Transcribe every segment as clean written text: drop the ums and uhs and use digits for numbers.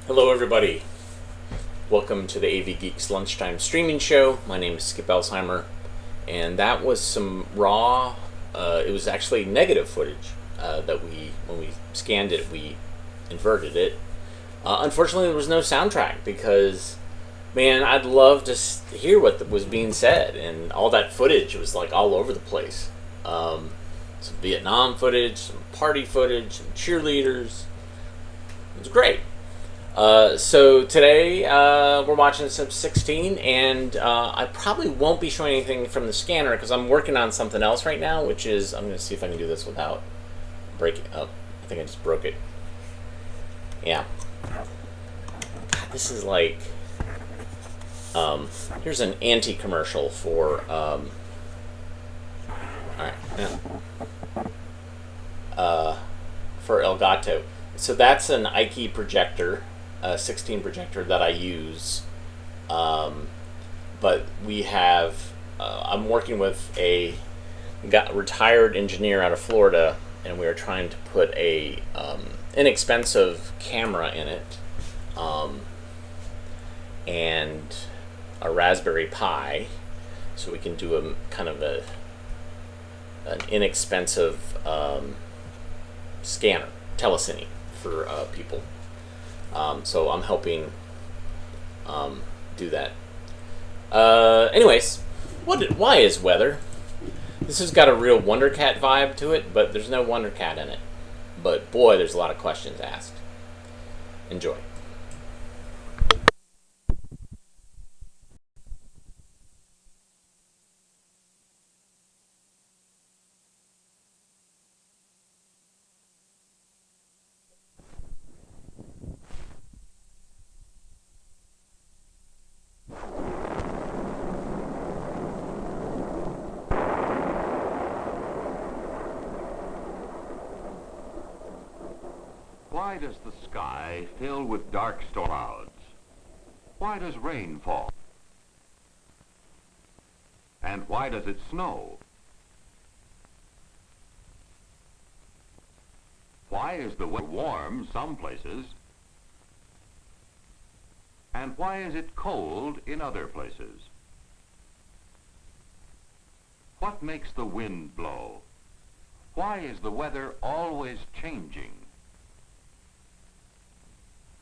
Hello, everybody. Welcome to the AV Geeks Lunchtime Streaming Show. My name is Skip Elsheimer, and that was some raw. It was actually negative footage that when we scanned it, we inverted it. Unfortunately, there was no soundtrack because, man, I'd love to hear what was being said, and all that footage was like all over the place. Some Vietnam footage, some party footage, some cheerleaders. It was great. So today we're watching Sub 16, and I probably won't be showing anything from the scanner because I'm working on something else right now, which is, I'm going to see if I can do this without breaking up. I think I just broke it. Yeah. God, this is like, here's an anti-commercial for, alright, for Elgato. So that's an Ike projector, 16 projector that I use, but we have, I'm working with a retired engineer out of Florida, and we are trying to put a inexpensive camera in it, and a Raspberry Pi, so we can do a kind of an inexpensive scanner, telecine for people. So I'm helping do that. Anyways, why is weather? This has got a real Wonder Cat vibe to it, but there's no Wonder Cat in it. But boy, there's a lot of questions asked. Enjoy. Why does the sky fill with dark storm clouds? Why does rain fall? And why does it snow? Why is the weather warm some places? And why is it cold in other places? What makes the wind blow? Why is the weather always changing?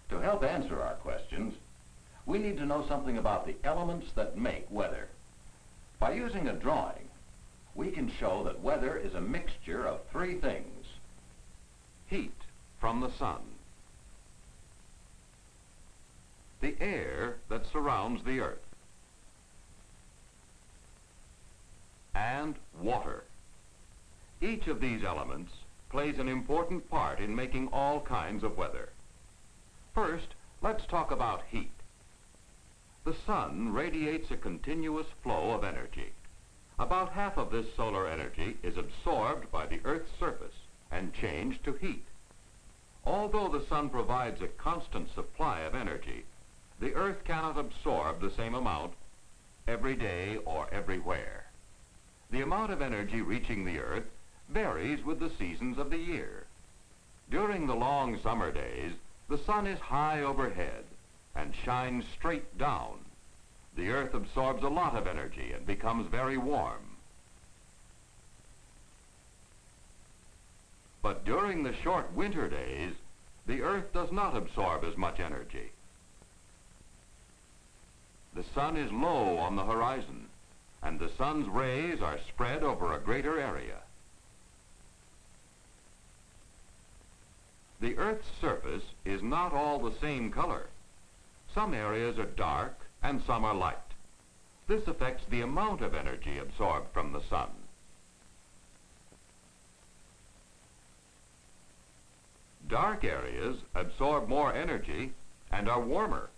To help answer our questions, we need to know something about the elements that make weather. By using a drawing, we can show that weather is a mixture of three things. Heat from the sun. The air that surrounds the earth. And water. Each of these elements plays an important part in making all kinds of weather. First, let's talk about heat. The sun radiates a continuous flow of energy. About half of this solar energy is absorbed by the Earth's surface and changed to heat. Although the sun provides a constant supply of energy, the Earth cannot absorb the same amount every day or everywhere. The amount of energy reaching the Earth varies with the seasons of the year. During the long summer days, the sun is high overhead and shines straight down. The Earth absorbs a lot of energy and becomes very warm. But during the short winter days, the Earth does not absorb as much energy. The sun is low on the horizon, and the sun's rays are spread over a greater area. The Earth's surface is not all the same color. Some areas are dark and some are light. This affects the amount of energy absorbed from the sun. Dark areas absorb more energy and are warmer.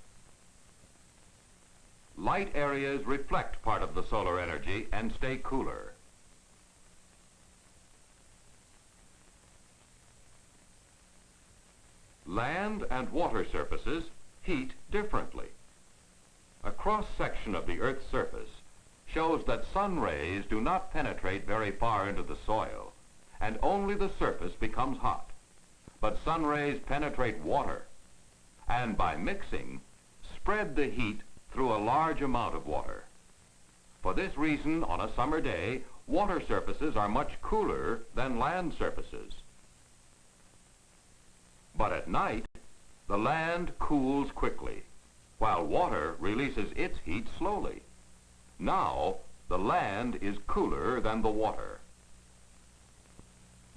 Light areas reflect part of the solar energy and stay cooler. Land and water surfaces heat differently. A cross-section of the Earth's surface shows that sun rays do not penetrate very far into the soil, and only the surface becomes hot. But sun rays penetrate water. and by mixing, spread the heat through a large amount of water. For this reason, on a summer day, water surfaces are much cooler than land surfaces. But at night, the land cools quickly, while water releases its heat slowly. Now, the land is cooler than the water.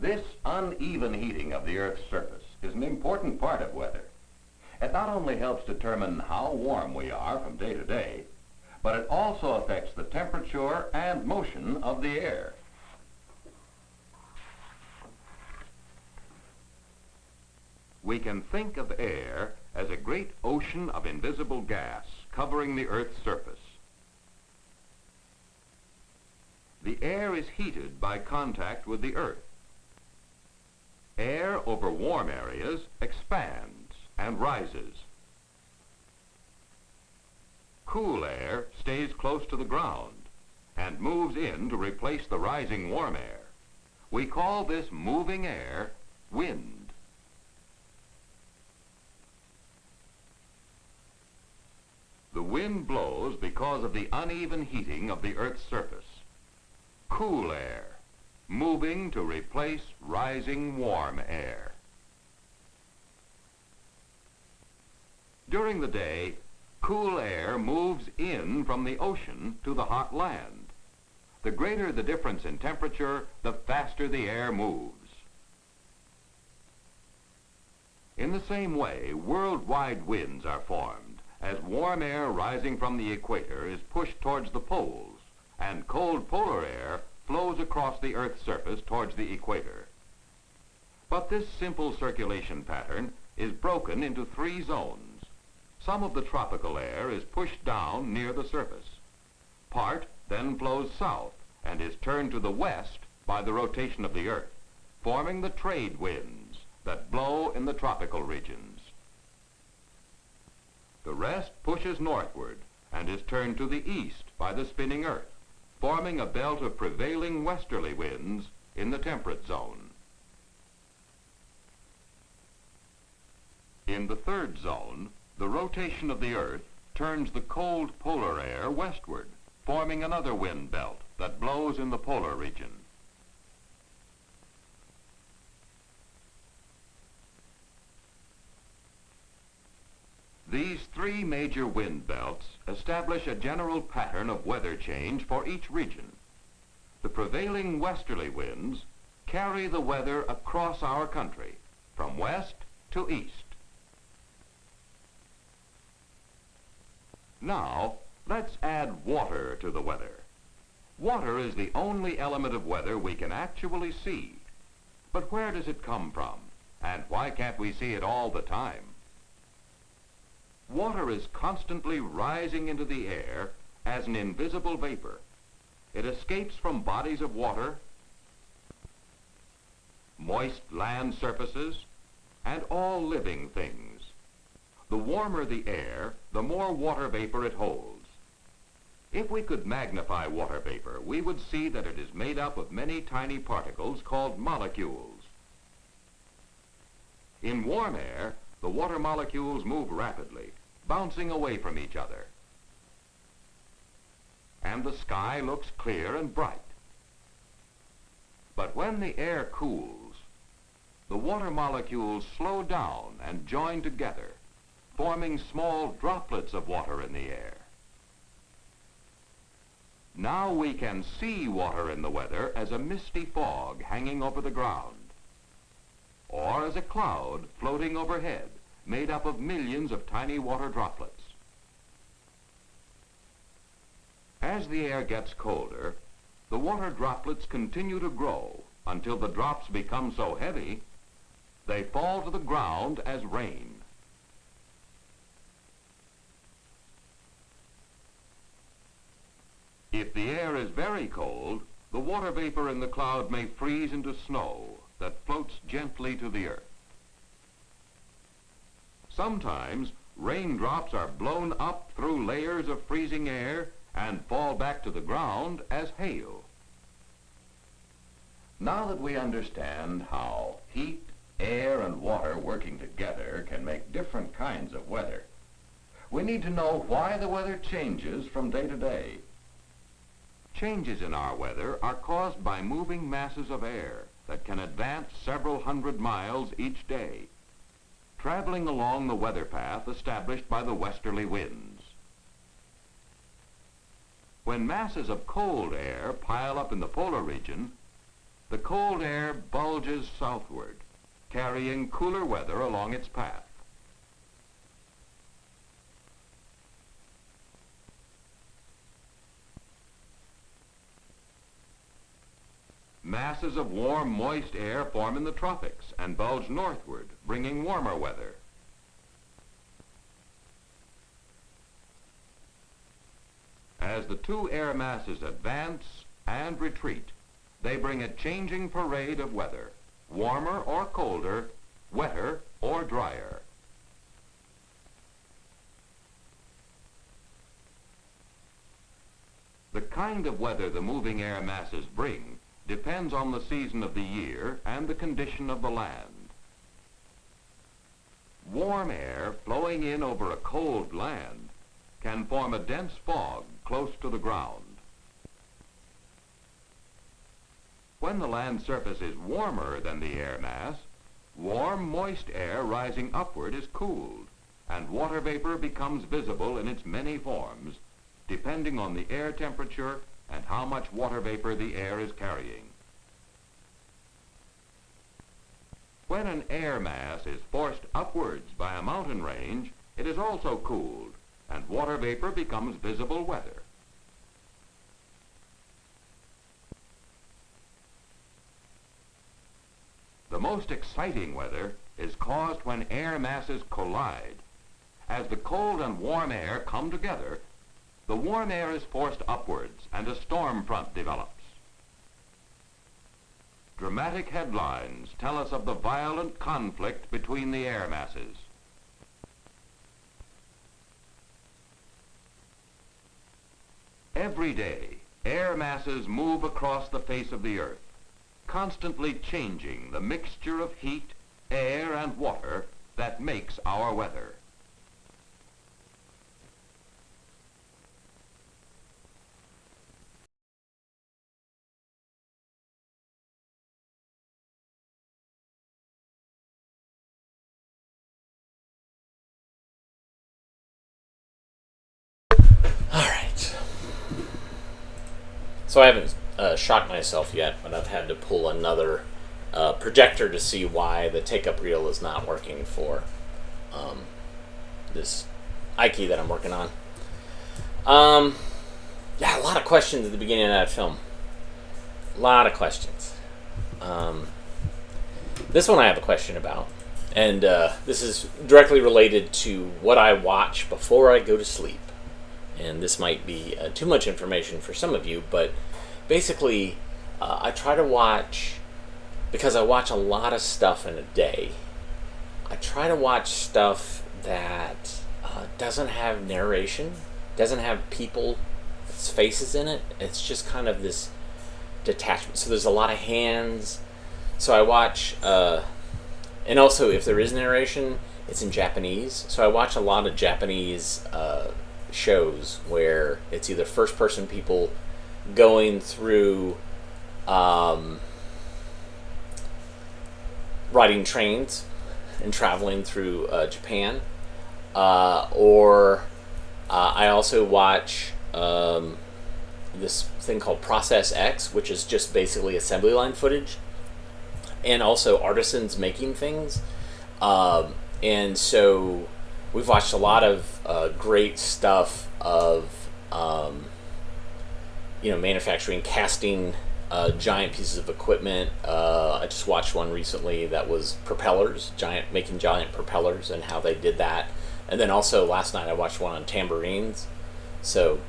This uneven heating of the Earth's surface is an important part of weather. It not only helps determine how warm we are from day to day, but it also affects the temperature and motion of the air. We can think of air as a great ocean of invisible gas covering the Earth's surface. The air is heated by contact with the Earth. Air over warm areas expands and rises. Cool air stays close to the ground and moves in to replace the rising warm air. We call this moving air wind. The wind blows because of the uneven heating of the Earth's surface. Cool air, moving to replace rising warm air. During the day, cool air moves in from the ocean to the hot land. The greater the difference in temperature, the faster the air moves. In the same way, worldwide winds are formed as warm air rising from the equator is pushed towards the poles, and cold polar air flows across the Earth's surface towards the equator. But this simple circulation pattern is broken into 3 zones. Some of the tropical air is pushed down near the surface. Part then flows south and is turned to the west by the rotation of the Earth, forming the trade winds that blow in the tropical regions. The rest pushes northward and is turned to the east by the spinning Earth, forming a belt of prevailing westerly winds in the temperate zone. In the 3rd zone, the rotation of the Earth turns the cold polar air westward, forming another wind belt that blows in the polar region. These 3 major wind belts establish a general pattern of weather change for each region. The prevailing westerly winds carry the weather across our country, from west to east. Now, let's add water to the weather. Water is the only element of weather we can actually see. But where does it come from? And why can't we see it all the time? Water is constantly rising into the air as an invisible vapor. It escapes from bodies of water, moist land surfaces, and all living things. The warmer the air, the more water vapor it holds. If we could magnify water vapor, we would see that it is made up of many tiny particles called molecules. In warm air, the water molecules move rapidly, bouncing away from each other. And the sky looks clear and bright. But when the air cools, the water molecules slow down and join together, forming small droplets of water in the air. Now we can see water in the weather as a misty fog hanging over the ground, or as a cloud floating overhead, made up of millions of tiny water droplets. As the air gets colder, the water droplets continue to grow until the drops become so heavy they fall to the ground as rain. If the air is very cold, the water vapor in the cloud may freeze into snow that floats gently to the earth. Sometimes raindrops are blown up through layers of freezing air and fall back to the ground as hail. Now that we understand how heat, air, and water working together can make different kinds of weather. We need to know why the weather changes from day to day. Changes in our weather are caused by moving masses of air that can advance several hundred miles each day, traveling along the weather path established by the westerly winds. When masses of cold air pile up in the polar region, the cold air bulges southward, carrying cooler weather along its path. Masses of warm, moist air form in the tropics and bulge northward, bringing warmer weather. As the two air masses advance and retreat, they bring a changing parade of weather, warmer or colder, wetter or drier. The kind of weather the moving air masses bring depends on the season of the year and the condition of the land. Warm air flowing in over a cold land can form a dense fog close to the ground. When the land surface is warmer than the air mass, warm, moist air rising upward is cooled, and water vapor becomes visible in its many forms, depending on the air temperature and how much water vapor the air is carrying. When an air mass is forced upwards by a mountain range, it is also cooled, and water vapor becomes visible weather. The most exciting weather is caused when air masses collide. As the cold and warm air come together, the warm air is forced upwards and a storm front develops. Dramatic headlines tell us of the violent conflict between the air masses. Every day, air masses move across the face of the earth, constantly changing the mixture of heat, air, and water that makes our weather. So I haven't shocked myself yet, but I've had to pull another projector to see why the take-up reel is not working for this Ike that I'm working on. Yeah, a lot of questions at the beginning of that film. A lot of questions. This one I have a question about, and this is directly related to what I watch before I go to sleep. And this might be too much information for some of you, but basically I try to watch, because I watch a lot of stuff in a day, I try to watch stuff that doesn't have narration, doesn't have people's faces in it. It's just kind of this detachment. So there's a lot of hands. So I watch, and also if there is narration, it's in Japanese. So I watch a lot of Japanese shows where it's either first person people going through riding trains and traveling through Japan, or I also watch this thing called Process X, which is just basically assembly line footage, and also artisans making things, and so we've watched a lot of great stuff of manufacturing, casting giant pieces of equipment. I just watched one recently that was propellers, making giant propellers and how they did that. And then also last night I watched one on tambourines. So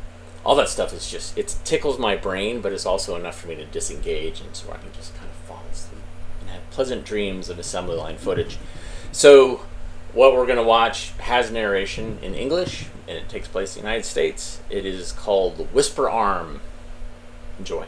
all that stuff is just, it tickles my brain, but it's also enough for me to disengage, and so I can just kind of fall asleep and have pleasant dreams of assembly line footage. So what we're going to watch has narration in English, and it takes place in the United States. It is called Whisperam. Enjoy.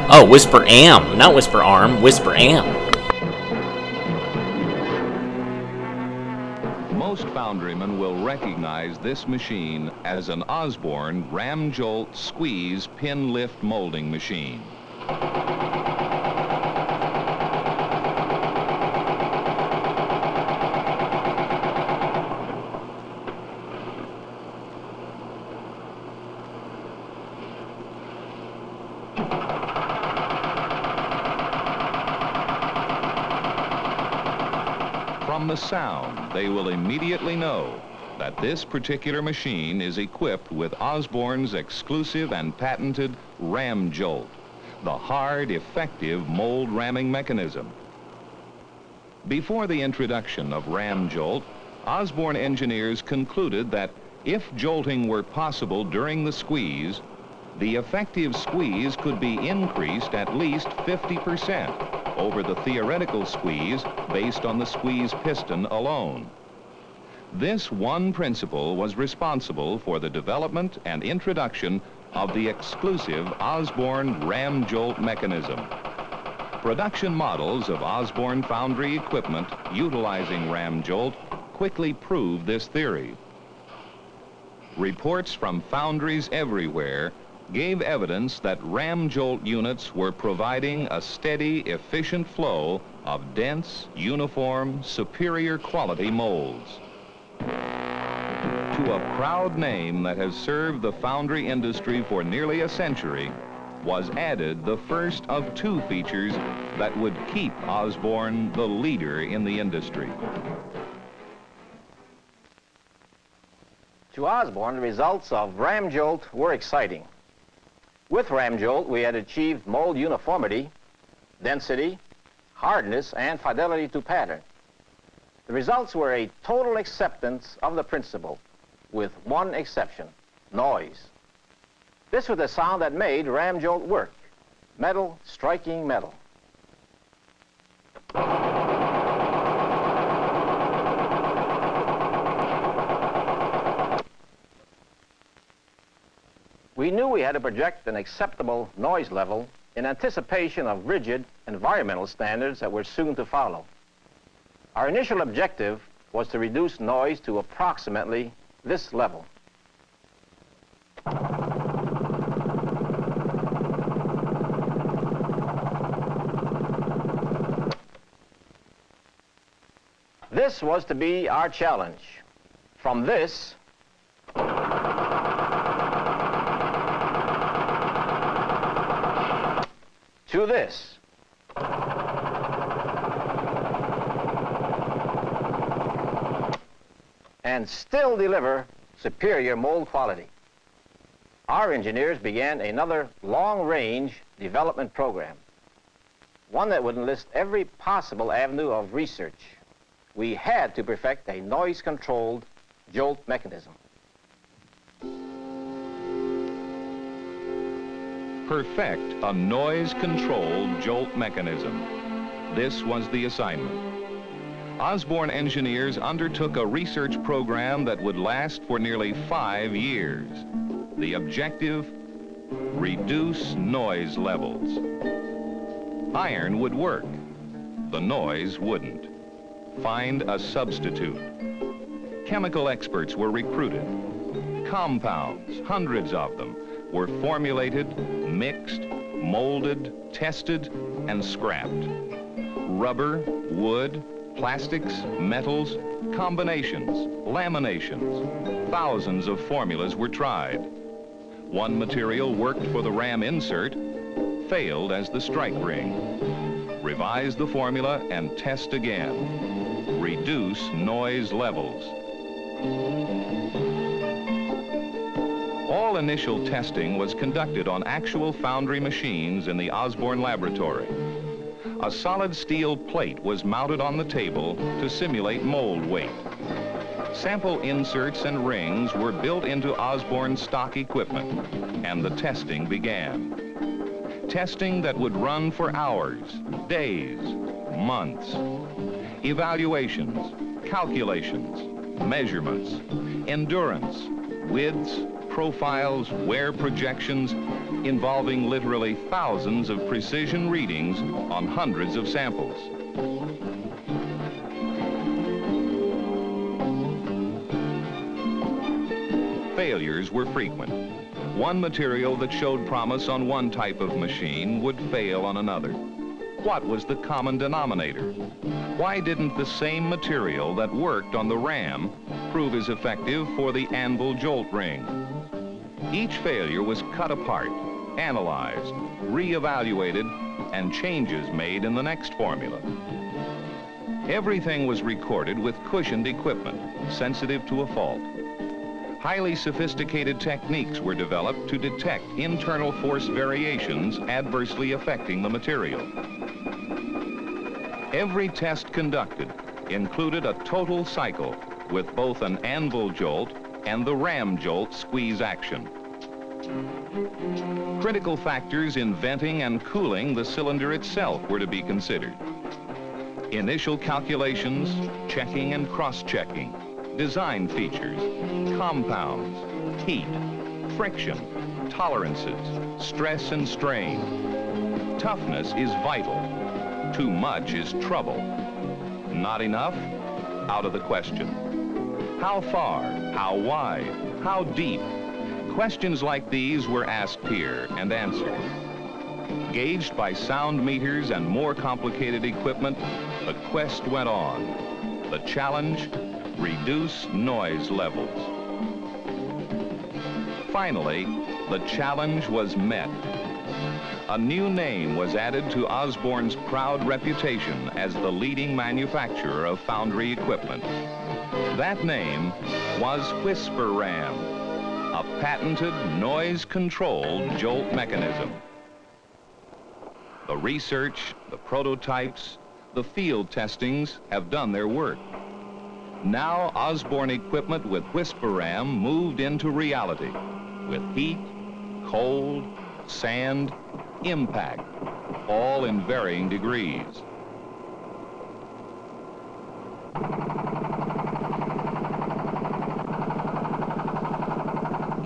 Oh, Whisperam, not Whisperarm, Whisperam. Most foundrymen will recognize this machine as an Osborne ram jolt squeeze pin lift molding machine. From the sound, they will immediately know that this particular machine is equipped with Osborne's exclusive and patented ram jolt, the hard, effective mold ramming mechanism. Before the introduction of ram jolt, Osborne engineers concluded that if jolting were possible during the squeeze, the effective squeeze could be increased at least 50% over the theoretical squeeze based on the squeeze piston alone. This one principle was responsible for the development and introduction of the exclusive Osborne ram jolt mechanism. Production models of Osborne foundry equipment utilizing ram jolt quickly proved this theory. Reports from foundries everywhere gave evidence that ram jolt units were providing a steady, efficient flow of dense, uniform, superior quality molds. To a proud name that has served the foundry industry for nearly a century was added the first of two features that would keep Osborne the leader in the industry. To Osborne, the results of ram jolt were exciting. With ram jolt, we had achieved mold uniformity, density, hardness, and fidelity to pattern. The results were a total acceptance of the principle, with one exception: noise. This was the sound that made ram jolt work: metal striking metal. We knew we had to project an acceptable noise level in anticipation of rigid environmental standards that were soon to follow. Our initial objective was to reduce noise to approximately this level. This was to be our challenge. From this to this. And still deliver superior mold quality. Our engineers began another long-range development program, one that would enlist every possible avenue of research. We had to perfect a noise-controlled jolt mechanism. Perfect a noise-controlled jolt mechanism. This was the assignment. Osborne engineers undertook a research program that would last for nearly 5 years. The objective: reduce noise levels. Iron would work. The noise wouldn't. Find a substitute. Chemical experts were recruited. Compounds, hundreds of them, were formulated, mixed, molded, tested, and scrapped. Rubber, wood, plastics, metals, combinations, laminations. Thousands of formulas were tried. One material worked for the ram insert, failed as the strike ring. Revise the formula and test again. Reduce noise levels. All initial testing was conducted on actual foundry machines in the Osborne laboratory. A solid steel plate was mounted on the table to simulate mold weight. Sample inserts and rings were built into Osborne stock equipment, and the testing began. Testing that would run for hours, days, months. Evaluations, calculations, measurements, endurance, widths, profiles, wear projections, involving literally thousands of precision readings on hundreds of samples. Failures were frequent. One material that showed promise on one type of machine would fail on another. What was the common denominator? Why didn't the same material that worked on the ram prove as effective for the anvil jolt ring? Each failure was cut apart, analyzed, re-evaluated, and changes made in the next formula. Everything was recorded with cushioned equipment, sensitive to a fault. Highly sophisticated techniques were developed to detect internal force variations adversely affecting the material. Every test conducted included a total cycle with both an anvil jolt and the ram jolt squeeze action. Critical factors in venting and cooling the cylinder itself were to be considered. Initial calculations, checking and cross-checking, design features, compounds, heat, friction, tolerances, stress and strain. Toughness is vital. Too much is trouble. Not enough? Out of the question. How far? How wide? How deep? Questions like these were asked here and answered. Gauged by sound meters and more complicated equipment, the quest went on. The challenge? Reduce noise levels. Finally, the challenge was met. A new name was added to Osborne's proud reputation as the leading manufacturer of foundry equipment. That name was Whisperam, a patented noise-controlled jolt mechanism. The research, the prototypes, the field testings have done their work. Now Osborne equipment with Whisperam moved into reality with heat, cold, sand, impact, all in varying degrees.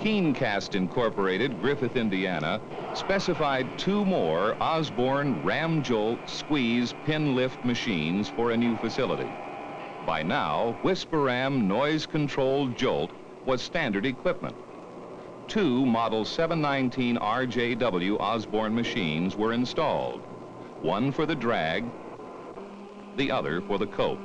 Keencast Incorporated, Griffith, Indiana, specified 2 more Osborne ram jolt squeeze pin lift machines for a new facility. By now, Whisperam noise-controlled jolt was standard equipment. 2 Model 719 RJW Osborne machines were installed, one for the drag, the other for the cope.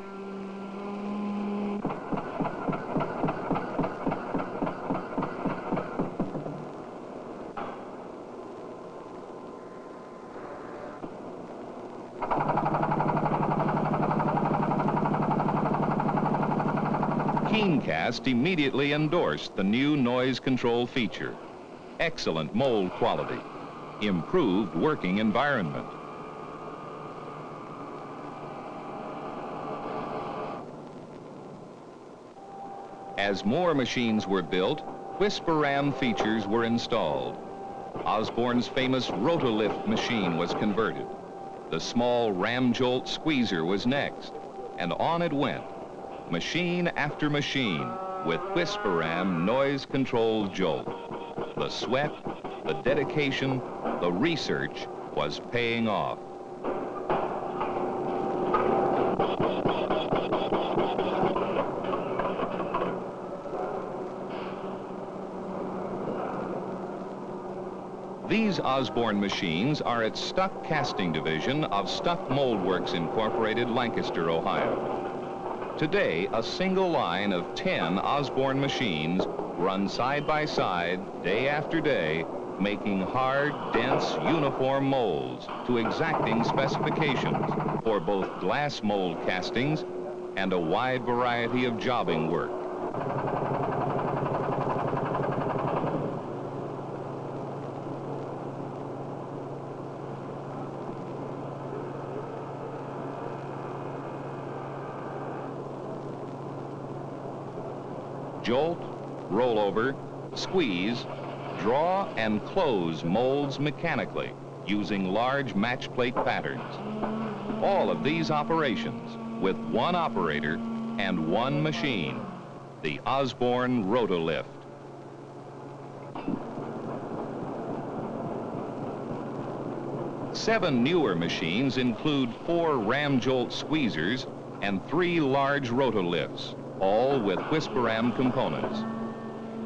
Keencast immediately endorsed the new noise control feature. Excellent mold quality, improved working environment. As more machines were built, Whisperam features were installed. Osborne's famous Rotolift machine was converted. The small ram jolt squeezer was next, and on it went. Machine after machine with Whisperam noise-controlled jolt. The sweat, the dedication, the research was paying off. These Osborne machines are at Stuck Casting Division of Stuck Mold Works Incorporated, Lancaster, Ohio. Today, a single line of 10 Osborne machines run side by side, day after day, making hard, dense, uniform molds to exacting specifications for both glass mold castings and a wide variety of jobbing work. Jolt, rollover, squeeze, draw and close molds mechanically using large match plate patterns. All of these operations with one operator and one machine, the Osborne Rotolift. 7 newer machines include 4 ram jolt squeezers and 3 large rotolifts, all with Whisperam components.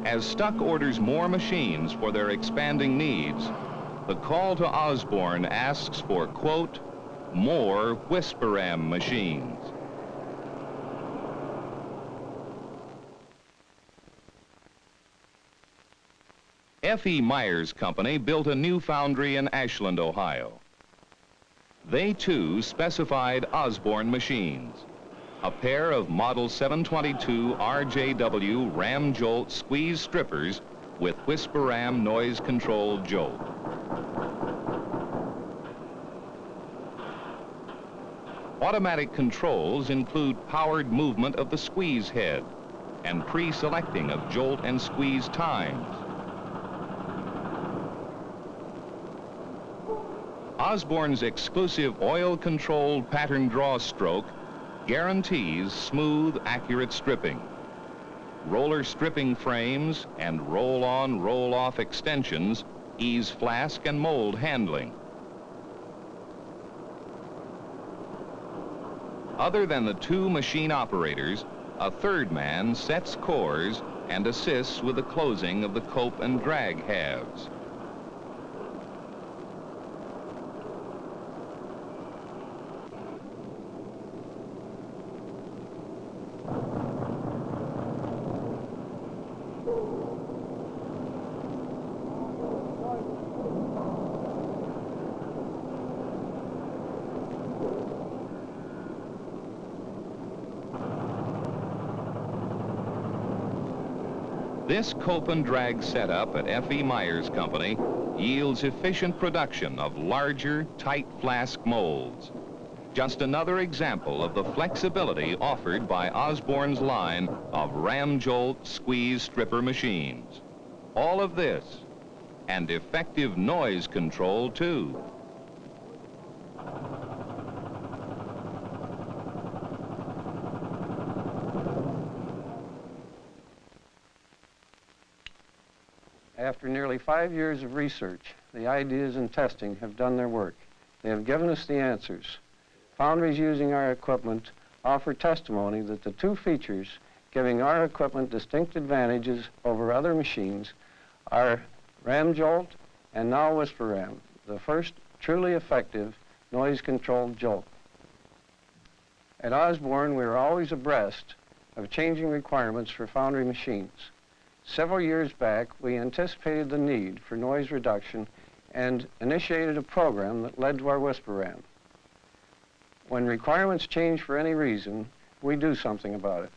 As Stuck orders more machines for their expanding needs, the call to Osborne asks for, quote, more Whisperam machines. F.E. Myers Company built a new foundry in Ashland, Ohio. They too specified Osborne machines, a pair of Model 722 RJW ram jolt squeeze strippers with Whisperam noise-controlled jolt. Automatic controls include powered movement of the squeeze head and pre-selecting of jolt and squeeze times. Osborne's exclusive oil-controlled pattern draw stroke guarantees smooth, accurate stripping. Roller stripping frames and roll-on, roll-off extensions ease flask and mold handling. Other than the 2 machine operators, a 3rd man sets cores and assists with the closing of the cope and drag halves. This cope and drag setup at F.E. Myers Company yields efficient production of larger, tight flask molds. Just another example of the flexibility offered by Osborne's line of ram jolt squeeze stripper machines. All of this, and effective noise control too. After nearly 5 years of research, the ideas and testing have done their work. They have given us the answers. Foundries using our equipment offer testimony that the 2 features giving our equipment distinct advantages over other machines are ram jolt and now Whisperam, the first truly effective noise-controlled jolt. At Osborne, we are always abreast of changing requirements for foundry machines. Several years back, we anticipated the need for noise reduction and initiated a program that led to our Whisperam. When requirements change for any reason, we do something about it.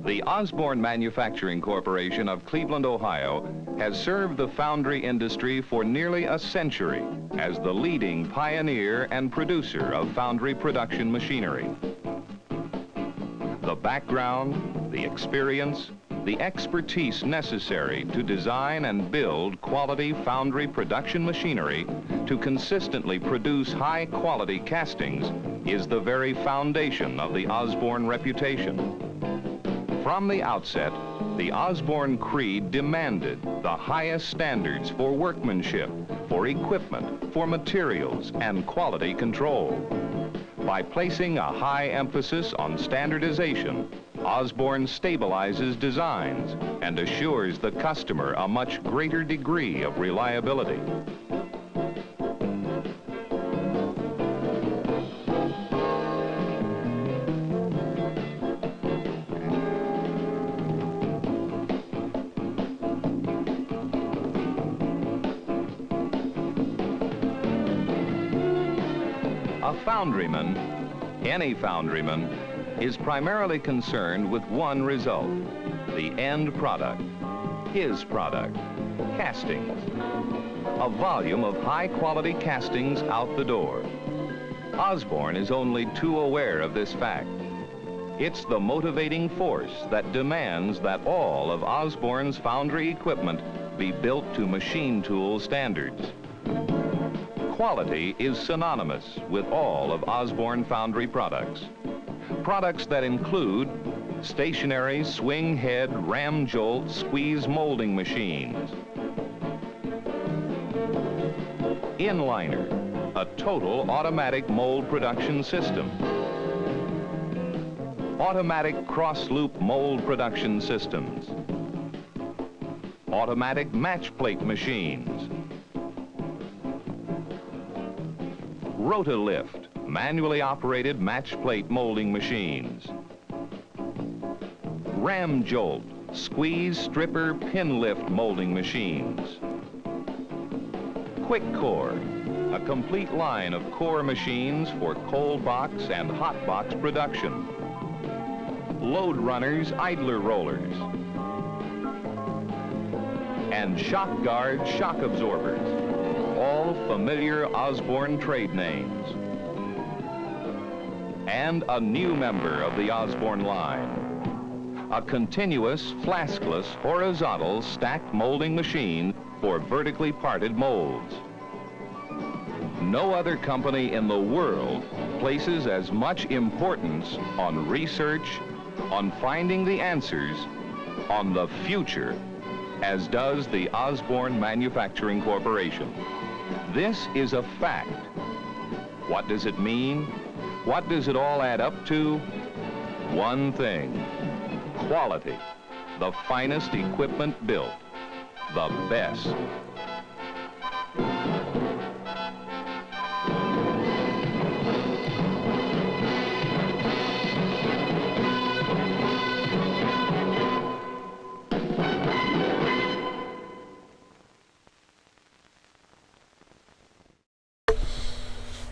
The Osborne Manufacturing Corporation of Cleveland, Ohio, has served the foundry industry for nearly a century as the leading pioneer and producer of foundry production machinery. The background, the experience, the expertise necessary to design and build quality foundry production machinery to consistently produce high-quality castings is the very foundation of the Osborne reputation. From the outset, the Osborne Creed demanded the highest standards for workmanship, for equipment, for materials, and quality control. By placing a high emphasis on standardization, Osborne stabilizes designs and assures the customer a much greater degree of reliability. A foundryman, any foundryman, is primarily concerned with one result, the end product, his product, castings. A volume of high-quality castings out the door. Osborne is only too aware of this fact. It's the motivating force that demands that all of Osborne's foundry equipment be built to machine tool standards. Quality is synonymous with all of Osborne foundry products. Products that include stationary swing head ram jolt squeeze molding machines, Inliner, a total automatic mold production system. Automatic cross-loop mold production systems. Automatic match plate machines. Rotolift, manually operated match plate molding machines. Ram Jolt, squeeze stripper pin lift molding machines. Quick Core, a complete line of core machines for cold box and hot box production. Load runners, idler rollers. And shock guard shock absorbers, all familiar Osborne trade names. And a new member of the Osborne line, a continuous, flaskless, horizontal stacked molding machine for vertically parted molds. No other company in the world places as much importance on research, on finding the answers, on the future, as does the Osborne Manufacturing Corporation. This is a fact. What does it mean? What does it all add up to? One thing: quality. The finest equipment built. The best.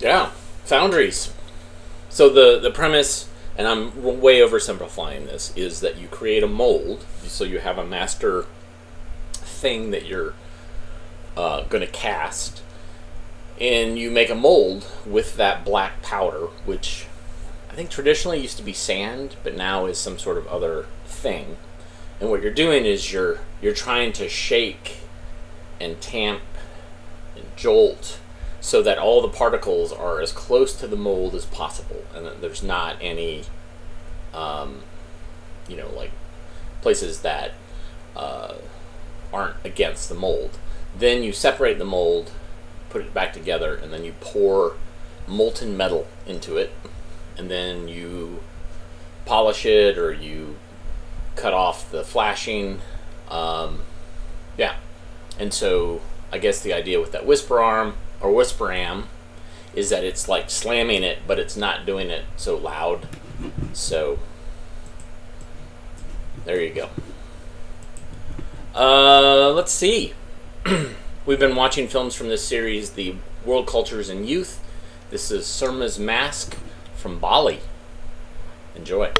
Yeah, foundries. So the premise, and I'm way oversimplifying this, is that you create a mold, so you have a master thing that you're going to cast, and you make a mold with that black powder, which I think traditionally used to be sand, but now is some sort of other thing. And what you're doing is you're trying to shake and tamp and jolt so that all the particles are as close to the mold as possible, and that there's not any, like places that aren't against the mold. Then you separate the mold, put it back together, and then you pour molten metal into it, and then you polish it or you cut off the flashing. And so I guess the idea with that Whisperam or Whisperam is that it's like slamming it, but it's not doing it so loud. So there you go. Let's see. We've been watching films from this series, The World Cultures and Youth. This is Serma's Mask from Bali. Enjoy.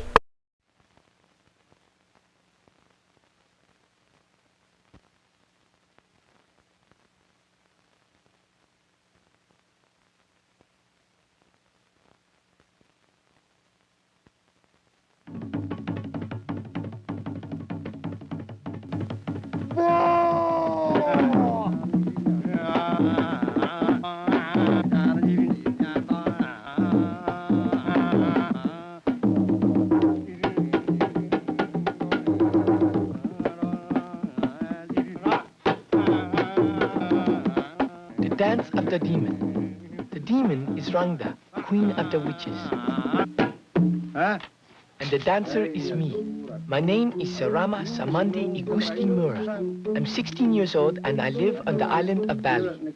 Dance of the Demon. The demon is Rangda, queen of the witches. And the dancer is me. My name is Serma Samandi Igusti Mura. I'm 16 years old and I live on the island of Bali.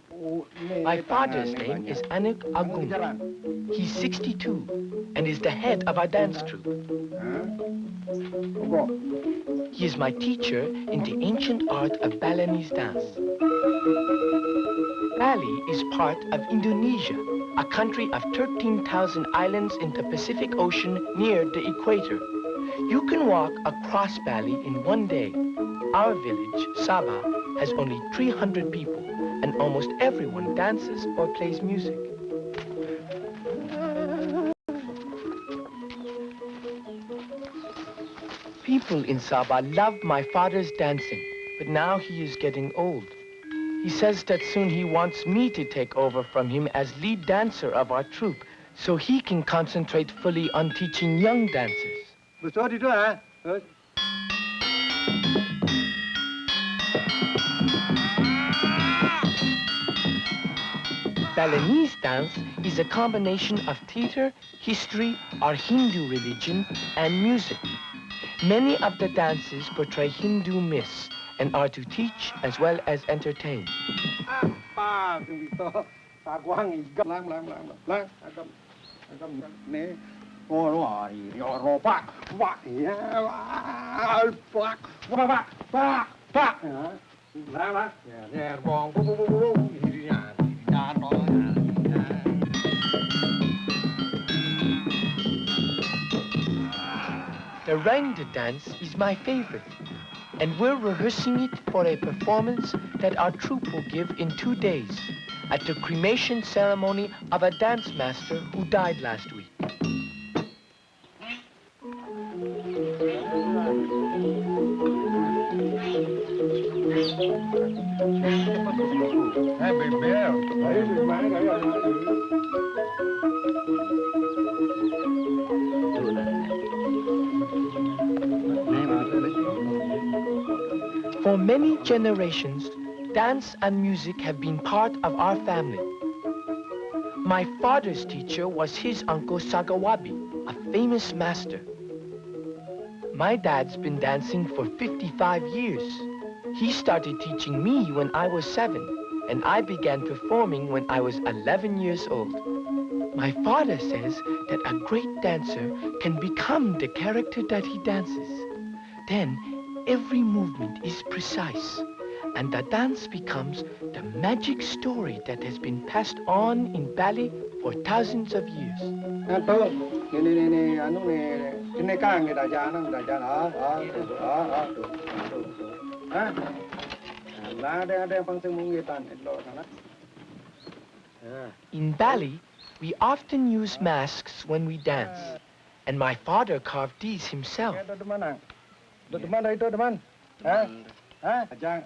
My father's name is Anik Agung. He's 62 and is the head of our dance troupe. He is my teacher in the ancient art of Balinese dance. Bali is part of Indonesia, a country of 13,000 islands in the Pacific Ocean near the equator. You can walk across Bali in one day. Our village, Sabah, has only 300 people, and almost everyone dances or plays music. People in Sabah love my father's dancing, but now he is getting old. He says that soon he wants me to take over from him as lead dancer of our troupe, so he can concentrate fully on teaching young dancers. Balinese dance is a combination of theater, history, our Hindu religion, and music. Many of the dances portray Hindu myths and are to teach as well as entertain. The Rangda dance is my favorite, and we're rehearsing it for a performance that our troupe will give in 2 days at the cremation ceremony of a dance master who died last week. For many generations, dance and music have been part of our family. My father's teacher was his uncle Sagawabi, a famous master. My dad's been dancing for 55 years. He started teaching me when I was 7, and I began performing when I was 11 years old. My father says that a great dancer can become the character that he dances. Then every movement is precise, and the dance becomes the magic story that has been passed on in Bali for thousands of years. In Bali, we often use masks when we dance, and my father carved these himself.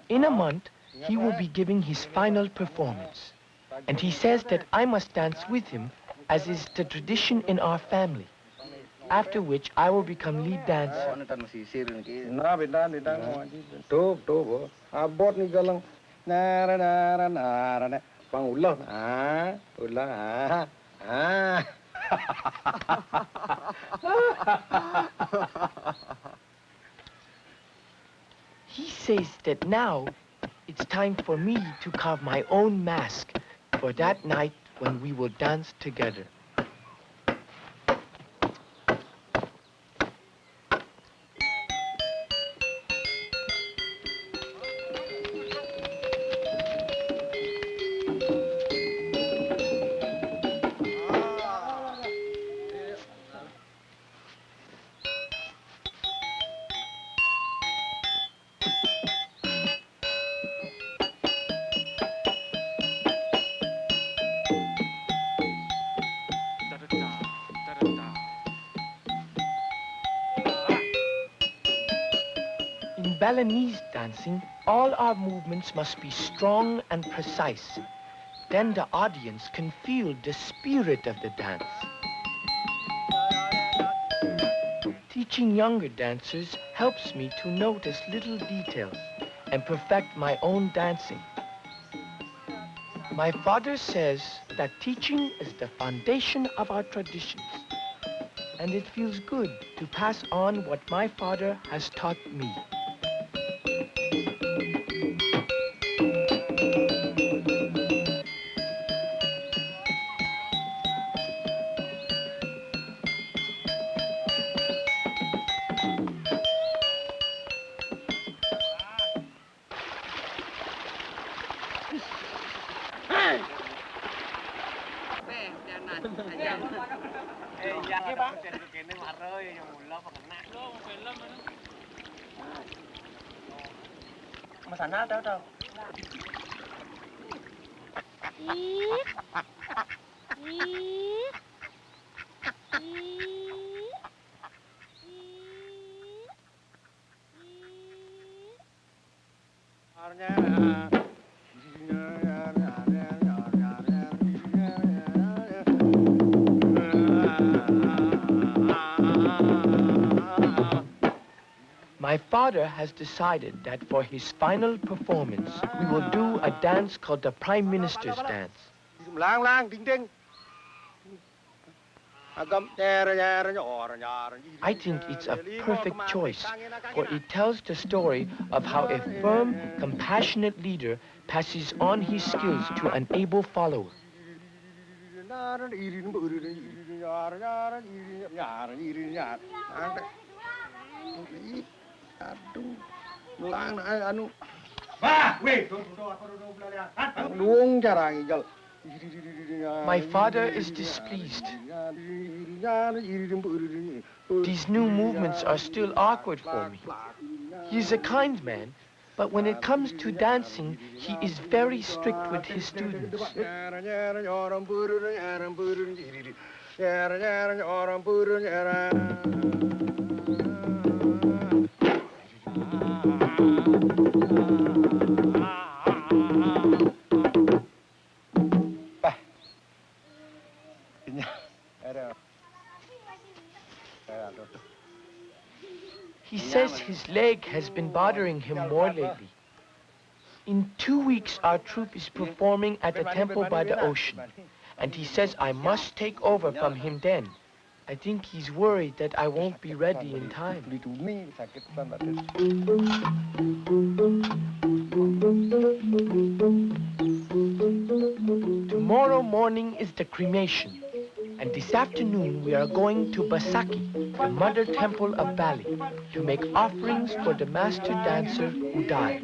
In a month, he will be giving his final performance, and he says that I must dance with him, as is the tradition in our family, after which I will become lead dancer. He says that now it's time for me to carve my own mask for that night when we will dance together. In Balinese dancing, all our movements must be strong and precise. Then the audience can feel the spirit of the dance. Teaching younger dancers helps me to notice little details and perfect my own dancing. My father says that teaching is the foundation of our traditions, and it feels good to pass on what my father has taught me. My father has decided that for his final performance, we will do a dance called the Prime Minister's Dance. I think it's a perfect choice, for it tells the story of how a firm, compassionate leader passes on his skills to an able follower. My father is displeased. These new movements are still awkward for me. He's a kind man, but when it comes to dancing, he is very strict with his students. He says his leg has been bothering him more lately. In 2 weeks, our troupe is performing at a temple by the ocean, and he says I must take over from him then. I think he's worried that I won't be ready in time. Tomorrow morning is the cremation, and this afternoon we are going to Basaki, the mother temple of Bali, to make offerings for the master dancer who died.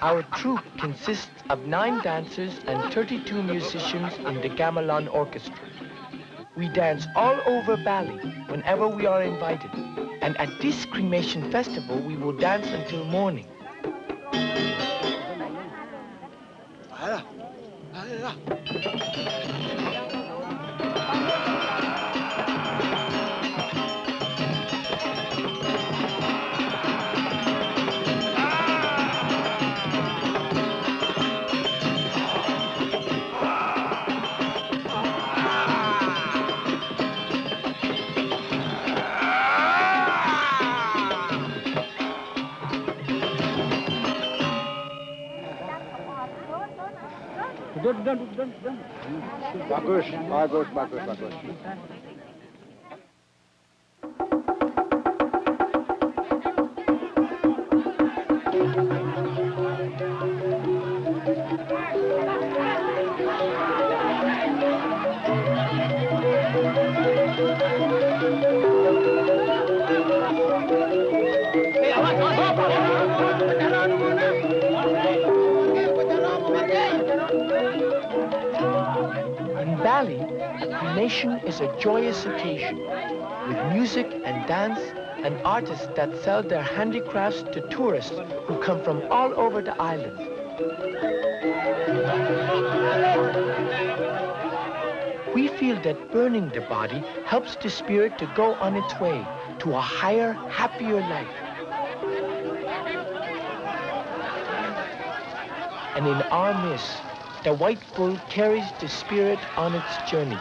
Our troupe consists of 9 dancers and 32 musicians in the gamelan orchestra. We dance all over Bali whenever we are invited, and at this cremation festival we will dance until morning. Bagus, bagus, bagus, bagus. In Bali, a cremation is a joyous occasion, with music and dance and artists that sell their handicrafts to tourists who come from all over the island. We feel that burning the body helps the spirit to go on its way to a higher, happier life. And in our midst, the white bull carries the spirit on its journey.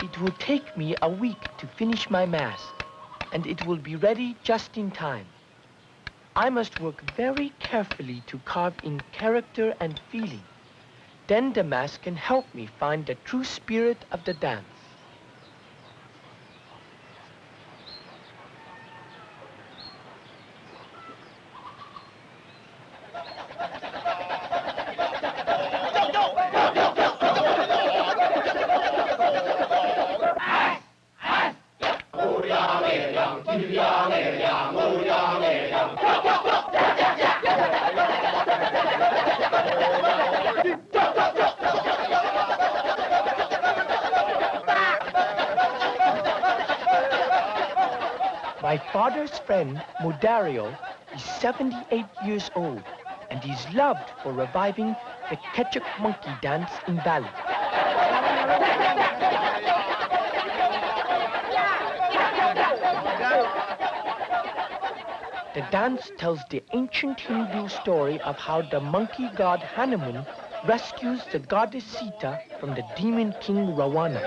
It will take me a week to finish my mask, and it will be ready just in time. I must work very carefully to carve in character and feeling. Then the mask can help me find the true spirit of the dance. My father's friend, Mudario, is 78 years old, and he's loved for reviving the Ketchuk monkey dance in Bali. The dance tells the ancient Hindu story of how the monkey god Hanuman rescues the goddess Sita from the demon king Ravana.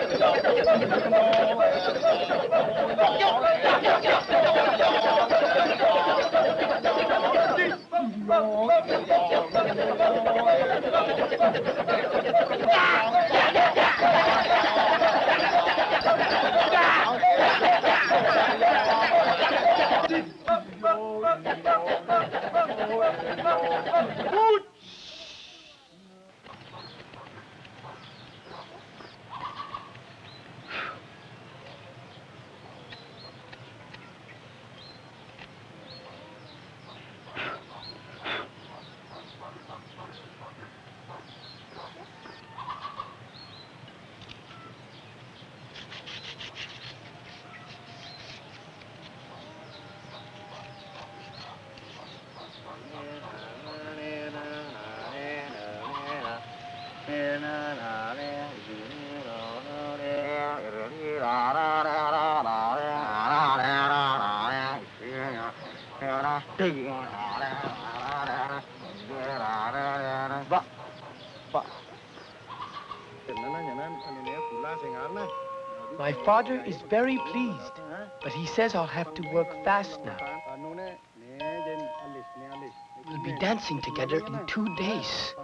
My father is very pleased, but he says I'll have to work fast now. We'll be dancing together in 2 days.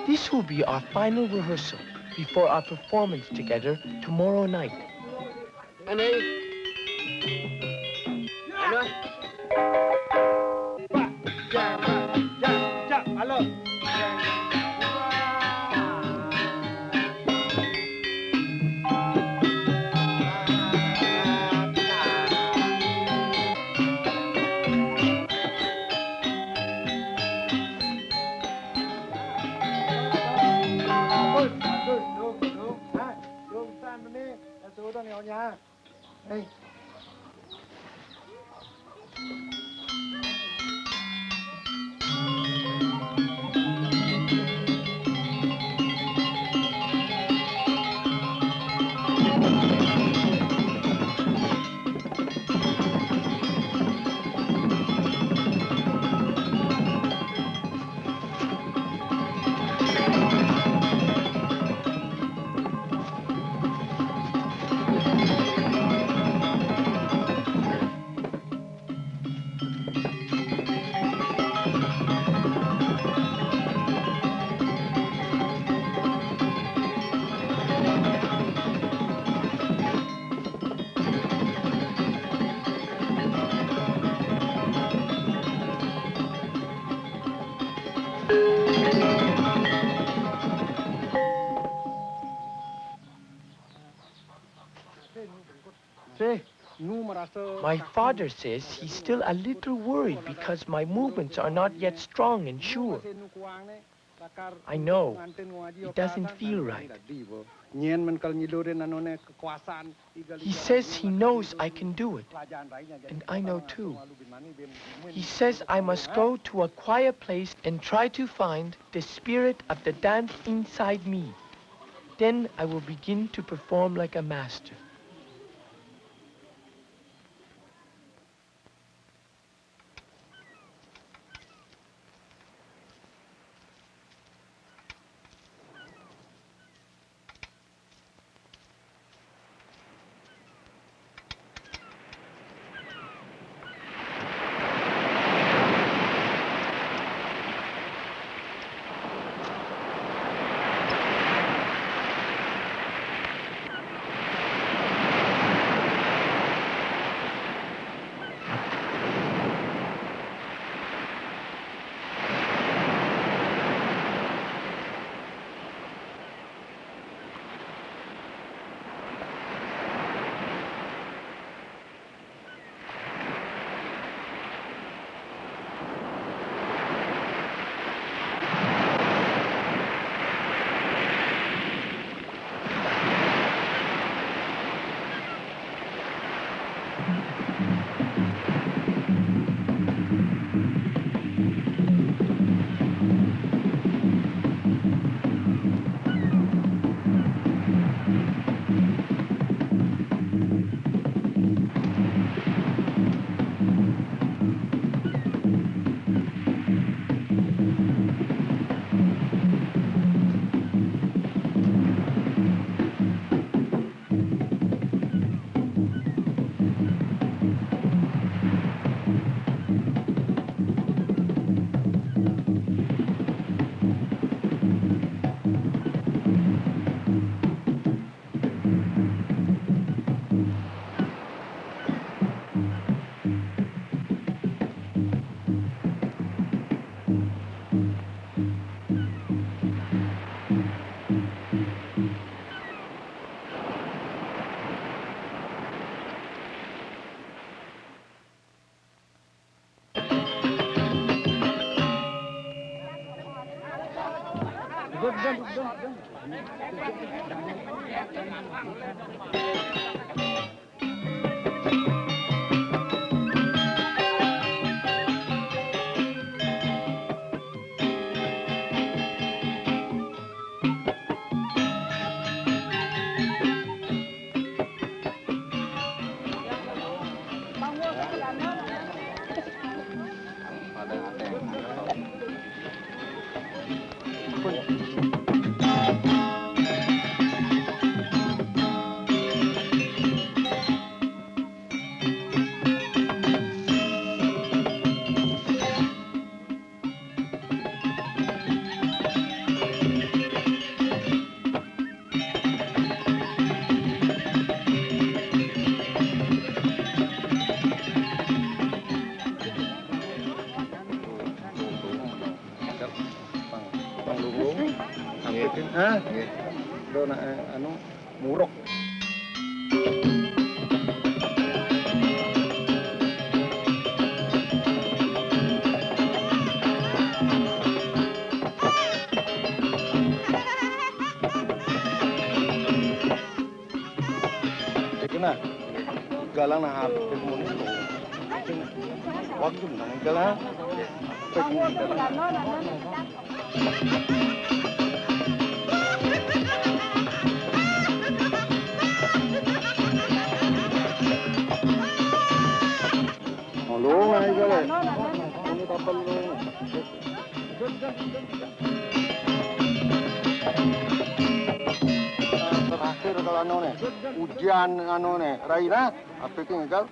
This will be our final rehearsal before our performance together tomorrow night. My father says he's still a little worried because my movements are not yet strong and sure. I know. It doesn't feel right. He says he knows I can do it. And I know too. He says I must go to a quiet place and try to find the spirit of the dance inside me. Then I will begin to perform like a master. Murok. Kena galang na harap ke komunis ko. Waktu nang galang. Long ay gale. Ano tapal long. Terakhir kalau anu nih, ujian anu nih, Raira, apa itu enggak?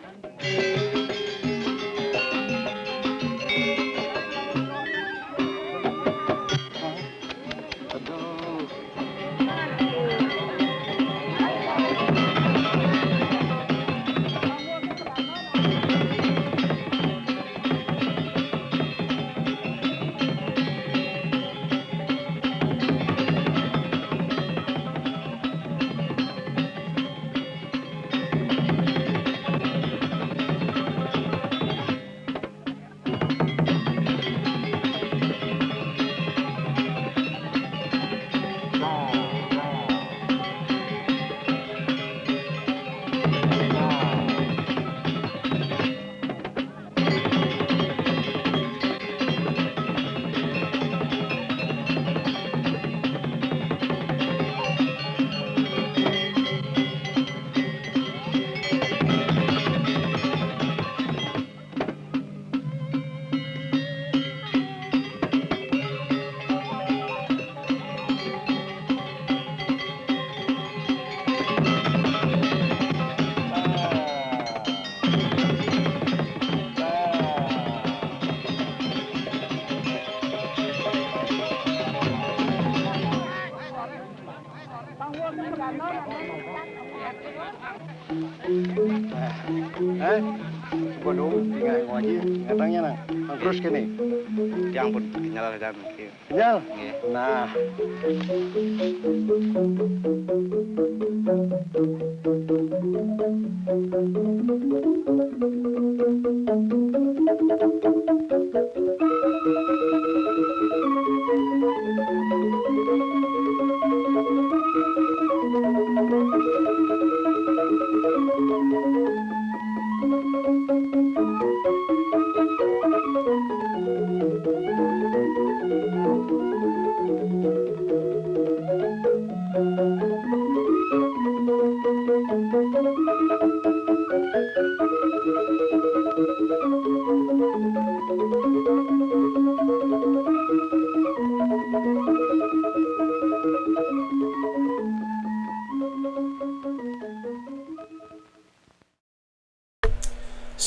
Hah? Bukan dong, tinggal ngaji, ngatangnya nang terus kini. Yang pun kenyal dan kenyal. Nah.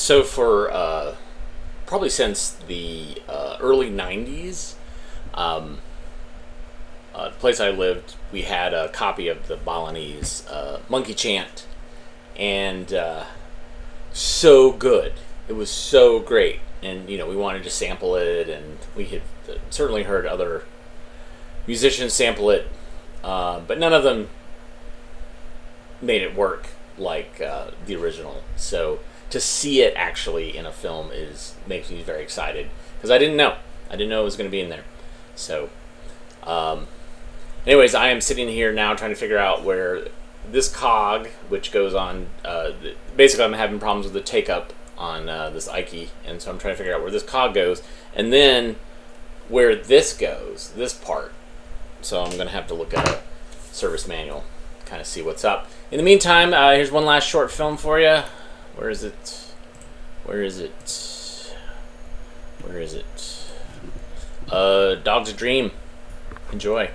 So for probably since the early 90s, the place I lived, we had a copy of the Balinese Monkey Chant, and so good. It was so great, and we wanted to sample it, and we had certainly heard other musicians sample it, but none of them made it work like the original. So to see it actually in a film makes me very excited, because I didn't know it was going to be in there. So anyways, I am sitting here now trying to figure out where this cog, which goes on, basically I'm having problems with the take up on this Ike, and so I'm trying to figure out where this cog goes, and then where this goes, this part. So I'm going to have to look at a service manual, kind of see what's up. In the meantime, here's one last short film for you. Where is it? Where is it? Where is it? Dog's a Dream. Enjoy.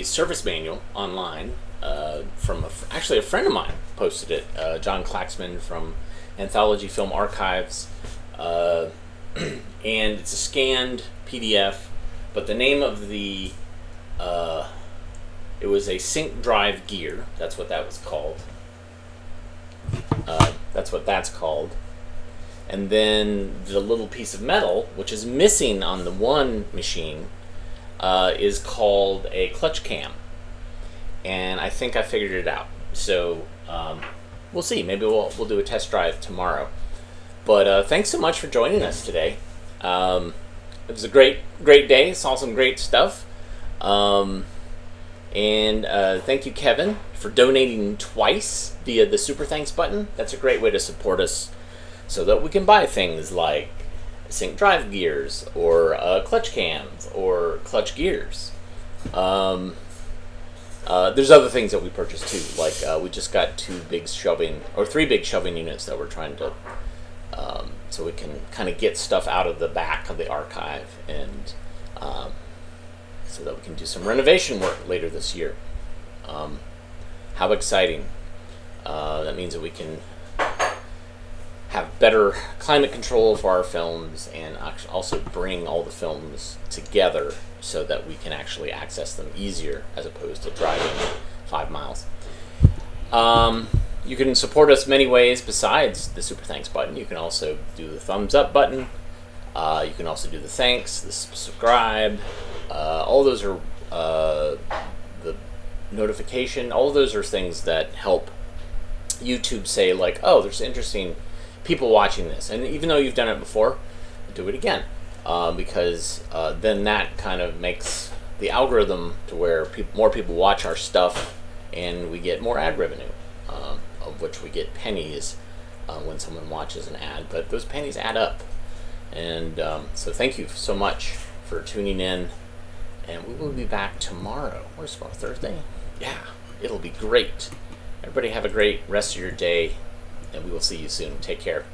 service manual online from actually a friend of mine posted it, John Klaxman from Anthology Film Archives, and it's a scanned PDF. But the name of the it was a sync drive gear. That's what that was called. That's what that's called. And then the little piece of metal, which is missing on the one machine, is called a clutch cam. And I think I figured it out. So we'll see. Maybe we'll do a test drive tomorrow. But thanks so much for joining us today. It was a great day. Saw some great stuff. And thank you, Kevin, for donating twice via the Super Thanks button. That's a great way to support us so that we can buy things like sync drive gears or clutch cams or clutch gears. There's other things that we purchased too. Like we just got 3 big shelving units that we're trying to, so we can kind of get stuff out of the back of the archive, and so that we can do some renovation work later this year. How exciting. That means that we can have better climate control for our films, and also bring all the films together so that we can actually access them easier as opposed to driving 5 miles. You can support us many ways besides the Super Thanks button. You can also do the thumbs up button. You can also do the thanks, the subscribe. All those are the notification. All those are things that help YouTube say, like, oh, there's interesting people watching this. And even though you've done it before, do it again. Because then that kind of makes the algorithm to where more people watch our stuff, and we get more ad revenue, of which we get pennies when someone watches an ad. But those pennies add up. And so thank you so much for tuning in. And we will be back tomorrow. Where's tomorrow? Thursday? Yeah, it'll be great. Everybody have a great rest of your day, and we will see you soon. Take care.